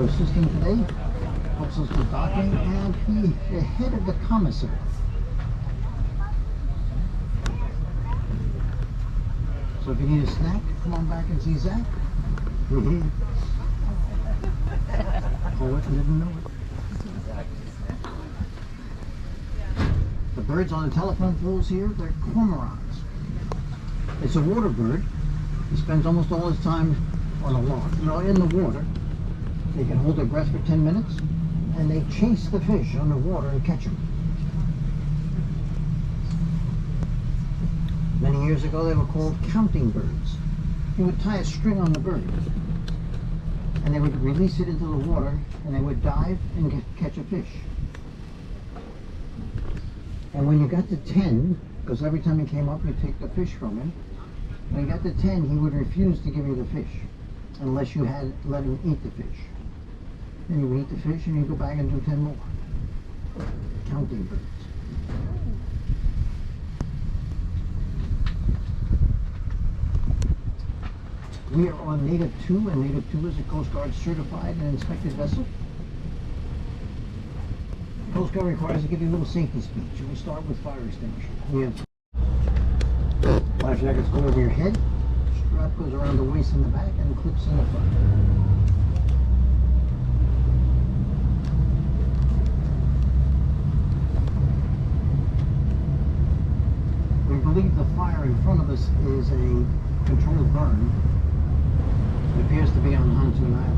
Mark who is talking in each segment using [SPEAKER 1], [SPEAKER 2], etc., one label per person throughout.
[SPEAKER 1] our assistant today. Helps us with docking, and he's the head of the commissary. So if you need a snack, come on back and see Zach. Oh, it didn't know it. The birds on the telephone poles here, they're cormorants. It's a water bird. He spends almost all his time on a log, in the water. They can hold their breath for 10 minutes, and they chase the fish underwater and catch them. Many years ago, they were called counting birds. You would tie a string on the bird, and they would release it into the water, and they would dive and catch a fish. And when you got to 10, because every time he came up, you take the fish from him. When you got to 10, he would refuse to give you the fish unless you had let him eat the fish. Then you would eat the fish and you go back and do 10 more. Counting birds. We are on Native 2, and Native 2 is a Coast Guard certified and inspected vessel. Coast Guard requires to give you a little safety speech, and we start with fire extinguisher. We have life jackets go over your head, strap goes around the waist in the back, and clips in the front. We believe the fire in front of us is a controlled burn. It appears to be on Hantoon Island.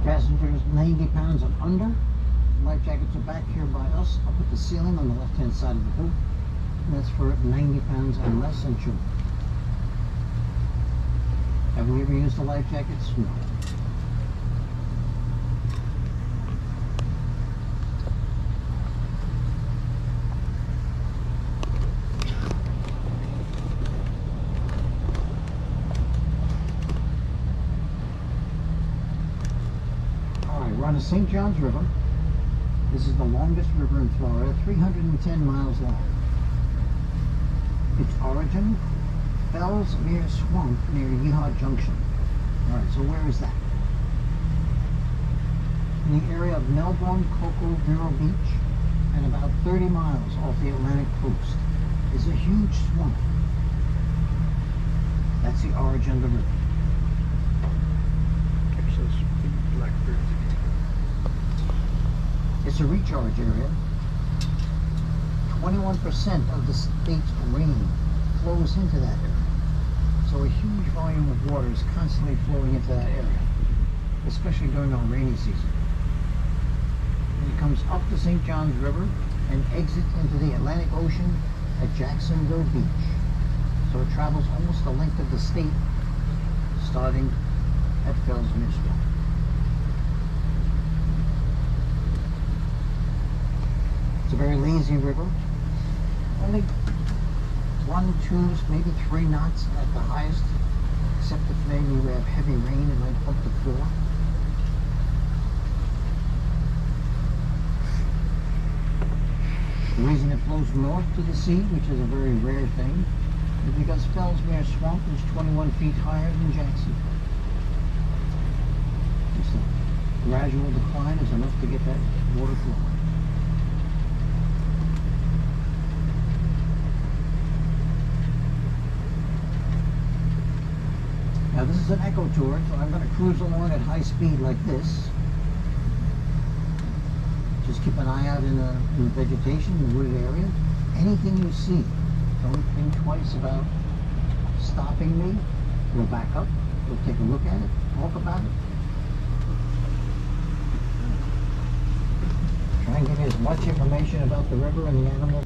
[SPEAKER 1] Passengers 90 pounds and under. Life jackets are back here by us up at the ceiling on the left hand side of the boat. And that's for 90 pounds and less and children. Have we ever used the life jackets? No. We're on the St. Johns River. This is the longest river in Florida, 310 miles long. Its origin, Fellsmere Swamp near Yeehaw Junction. Alright, so where is that? In the area of Melbourne, Cocoa Vero Beach, and about 30 miles off the Atlantic coast, is a huge swamp. That's the origin of the river.
[SPEAKER 2] There's those big blackbirds.
[SPEAKER 1] It's a recharge area. 21% of the state's rain flows into that area. So a huge volume of water is constantly flowing into that area, especially during our rainy season. And it comes up the St. Johns River and exits into the Atlantic Ocean at Jacksonville Beach. So it travels almost the length of the state, starting at Fellsmere Swamp. It's a very lazy river. Only 1, 2, maybe 3 knots at the highest, except if maybe we have heavy rain and might up to 4. The reason it flows north to the sea, which is a very rare thing, is because Fellsmere Swamp is 21 feet higher than Jacksonville. Just a gradual decline is enough to get that water flowing. Now this is an echo tour, so I'm going to cruise along at high speed like this. Just keep an eye out in the vegetation, the wooded area. Anything you see, don't think twice about stopping me. We'll back up, we'll take a look at it, talk about it. Try and give you as much information about the river and the animals.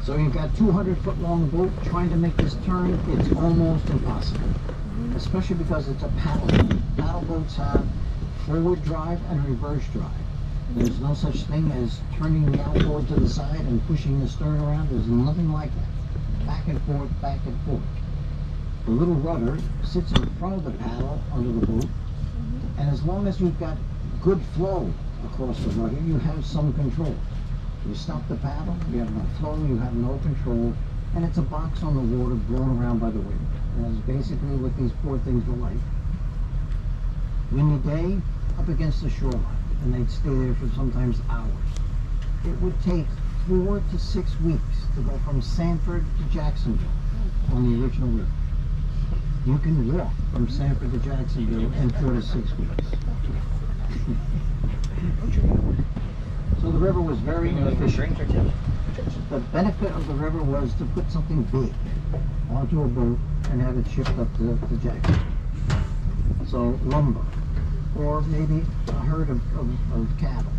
[SPEAKER 1] So you've got 200-foot long boat trying to make this turn. It's almost impossible. especially because it's a paddle boat. Paddle boats have forward drive and reverse drive. There's no such thing as turning the outboard to the side and pushing the stern around. There's nothing like that. Back and forth, back and forth. The little rudder sits in front of the paddle under the boat, and as long as you've got good flow across the rudder, you have some control. You stop the paddle, you have no flow, you have no control, and it's a box on the water blown around by the wind. And that's basically what these poor things were like. Windy day, up against the shoreline, and they'd stay there for sometimes hours. It would take 4 to 6 weeks to go from Sanford to Jacksonville on the original river. You can walk from Sanford to Jacksonville in 4 to 6 weeks. So the river was very inefficient. The benefit of the river was to put something big onto a boat and have it shipped up to Jacksonville. So lumber, or maybe a herd of cattle,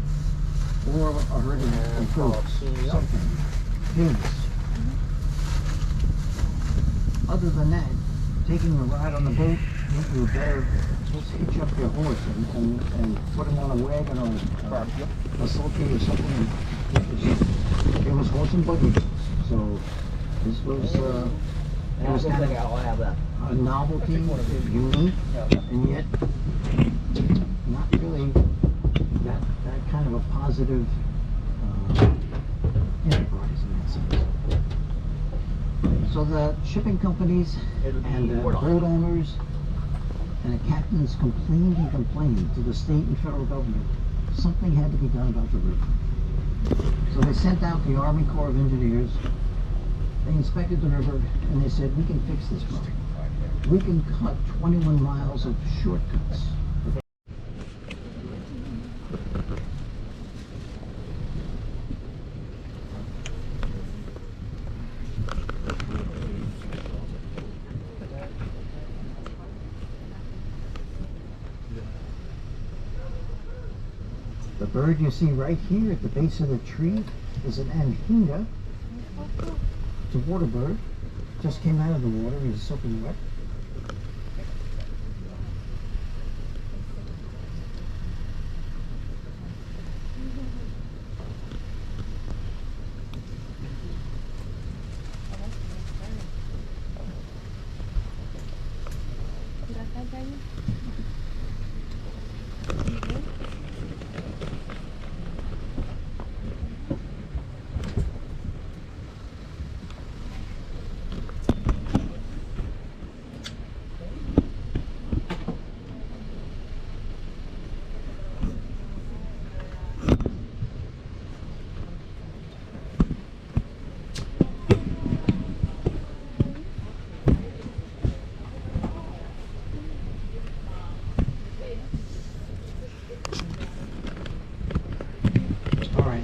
[SPEAKER 1] or a herd of goats, something, pigs. Other than that, taking a ride on the boat, you better just hitch up your horse and put him on a wagon or a sulky or something. It was horse and buggy. So this was kind of a novelty, unique, and yet not really that kind of a positive enterprise in that sense. So the shipping companies and the boat owners and the captains complained and complained to the state and federal government. Something had to be done about the river. So they sent out the Army Corps of Engineers. They inspected the river and they said, we can fix this problem. We can cut 21 miles of shortcuts. The bird you see right here at the base of the tree is an anhinga. It's a water bird. Just came out of the water. He's soaking wet.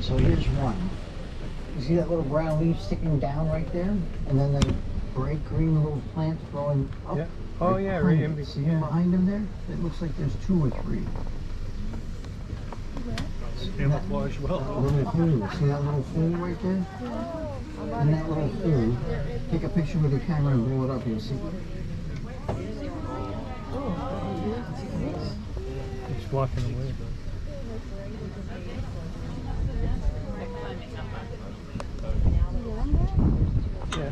[SPEAKER 1] So here's one. You see that little brown leaf sticking down right there? And then the bright green little plant growing up?
[SPEAKER 2] Yeah. Oh yeah, right in
[SPEAKER 1] between. See him behind him there? It looks like there's 2 or 3.
[SPEAKER 2] Camouflage well.
[SPEAKER 1] Little hole. See that little hole right there? In that little hole, take a picture with your camera and blow it up, you'll see.
[SPEAKER 2] It's walking away. Yeah.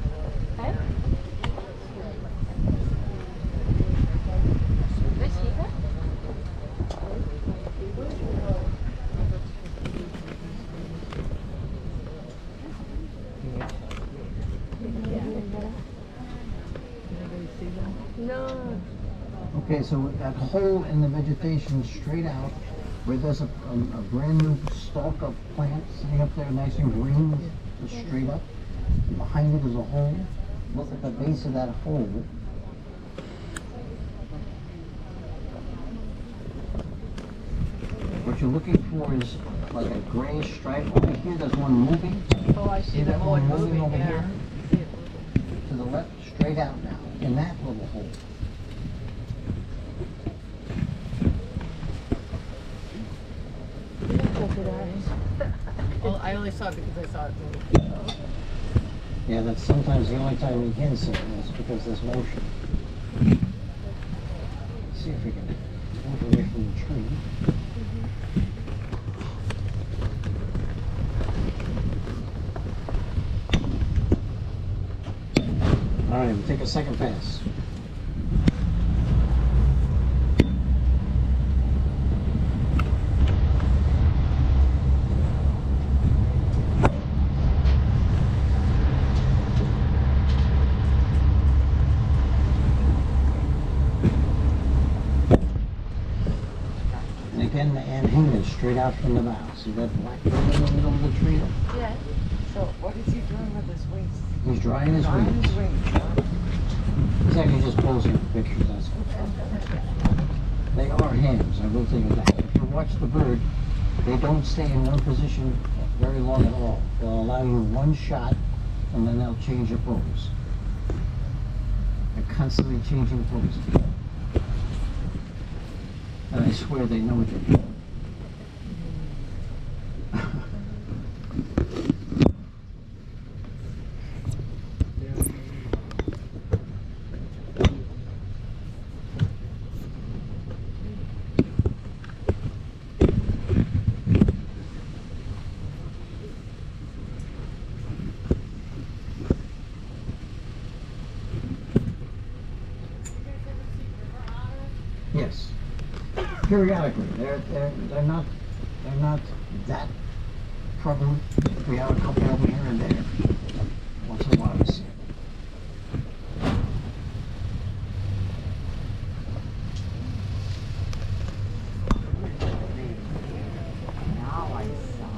[SPEAKER 3] No.
[SPEAKER 1] Okay, so that hole in the vegetation straight out, where there's a brand new stalk of plant sitting up there nice and green, just straight up. And behind it is a hole. Look at the base of that hole. What you're looking for is like a gray stripe over here. There's one moving.
[SPEAKER 3] Oh, I see
[SPEAKER 1] that
[SPEAKER 3] that
[SPEAKER 1] one
[SPEAKER 3] one
[SPEAKER 1] moving over
[SPEAKER 3] yeah.
[SPEAKER 1] here? To the left, straight out now, in that little hole.
[SPEAKER 3] Well, I only saw it because I saw it move.
[SPEAKER 1] Yeah, that's sometimes the only time you can see it is because there's motion. see if we can walk away from the tree. All right, we'll take a second pass. And again, the Ann hanging straight out from the bow. See that black thing in the middle of the tree?
[SPEAKER 3] Yeah.
[SPEAKER 4] So what is he doing with his wings?
[SPEAKER 1] He's drying his
[SPEAKER 4] Drying
[SPEAKER 1] wings.
[SPEAKER 4] his wings, huh?
[SPEAKER 1] He's actually just posing for pictures, that's all. They are hams, I will tell you that. If you watch the bird, they don't stay in one position very long at all. They'll allow you one shot, and then they'll change their pose. They're constantly changing poses. And I swear they know what they're doing. Yes. Periodically. They're not that prevalent. We have a couple of them here and there. Once in a while we see it.
[SPEAKER 4] Now I saw.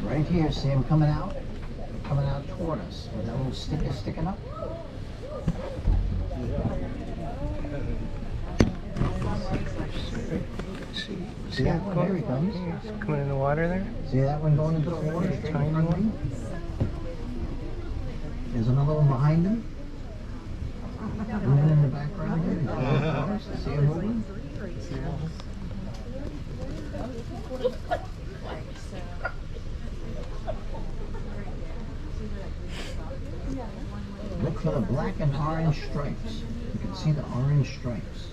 [SPEAKER 1] Right here, see them coming out toward us with that little sticker sticking up. See that one? Here he comes.
[SPEAKER 2] He's coming in the water there.
[SPEAKER 1] See that one going into the water straight in front of me? There's another one behind him. Moving in the background here. See him moving? Look for the black and orange stripes. You can see the orange stripes.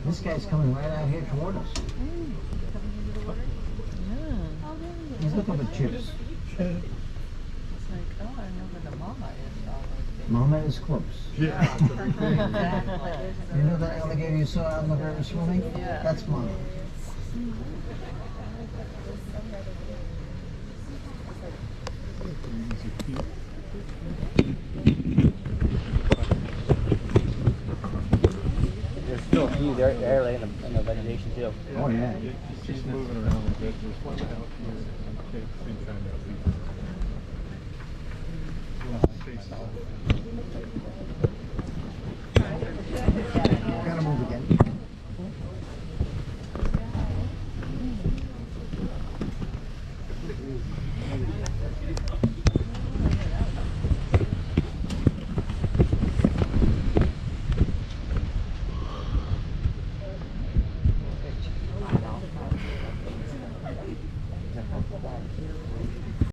[SPEAKER 1] This guy's coming right out here toward us. He's looking for chips.
[SPEAKER 4] It's like, oh, I know where the mama is already.
[SPEAKER 1] Mama is close.
[SPEAKER 4] Exactly.
[SPEAKER 1] You know that alligator you saw out in the river swimming?
[SPEAKER 4] Yeah.
[SPEAKER 1] That's Mama.
[SPEAKER 5] There's still a few there like in the vegetation too.
[SPEAKER 1] Oh yeah.
[SPEAKER 2] She's moving around a bit. There's one out here. Okay, same time that we.